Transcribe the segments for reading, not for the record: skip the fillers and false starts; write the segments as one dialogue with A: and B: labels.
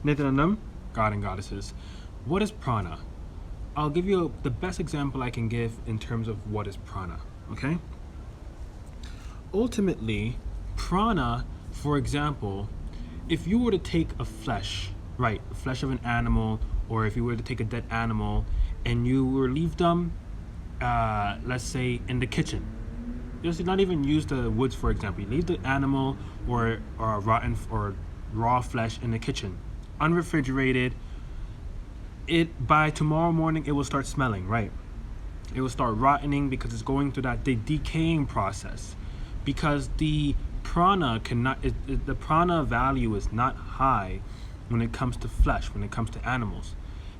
A: Nithyanandam, God and Goddesses. What is prana? I'll give you the best example I can give in terms of what is prana, okay? Ultimately, prana, for example, if you were to take a flesh, right, the flesh of an animal, or if you were to take a dead animal and you were leave them, let's say, in the kitchen. Just not even use the woods, for example. You leave the animal or rotten or raw flesh in the kitchen, unrefrigerated. By tomorrow morning it will start smelling, right? It will start rotting because it's going through that decaying process. Because the prana the prana value is not high when it comes to flesh, when it comes to animals,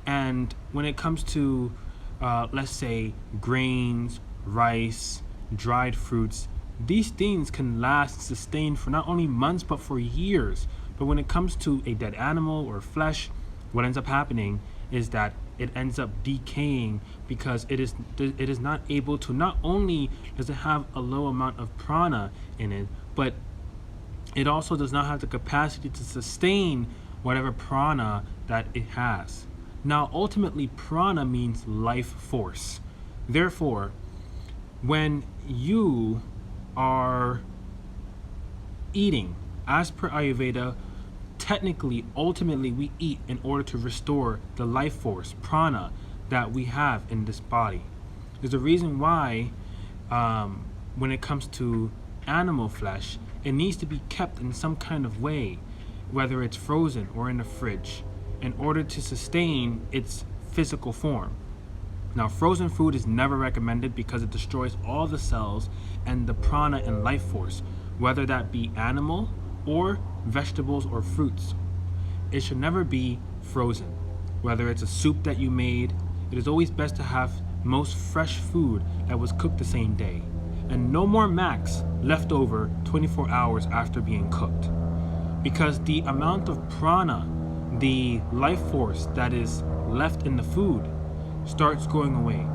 A: and when it comes to let's say grains, rice, dried fruits, these things can last and sustain for not only months but for years. But when it comes to a dead animal or flesh, what ends up happening is that it ends up decaying because it is not able to, not only does it have a low amount of prana in it, but it also does not have the capacity to sustain whatever prana that it has. Now, ultimately, prana means life force. Therefore, when you are eating, as per Ayurveda, technically, ultimately, we eat in order to restore the life force, prana, that we have in this body. There's a reason why, when it comes to animal flesh, it needs to be kept in some kind of way, whether it's frozen or in the fridge, in order to sustain its physical form. Now, frozen food is never recommended because it destroys all the cells and the prana and life force, whether that be animal or vegetables or fruits. It should never be frozen. Whether it's a soup that you made, it is always best to have most fresh food that was cooked the same day, and no more max left over 24 hours after being cooked, because the amount of prana, the life force that is left in the food, starts going away.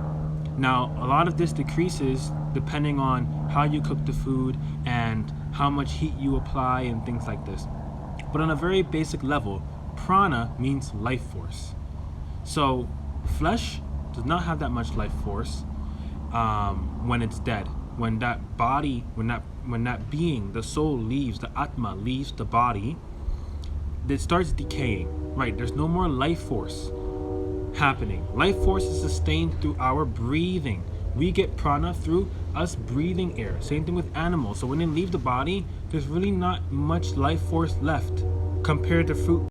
A: Now, a lot of this decreases depending on how you cook the food and how much heat you apply and things like this. But on a very basic level, prana means life force. So flesh does not have that much life force when it's dead. When that body, when that being, the soul leaves, the atma leaves the body, it starts decaying. Right? There's no more life force happening. Life force is sustained through our breathing. We get prana through us breathing air. Same thing with animals. So when they leave the body, there's really not much life force left compared to fruit.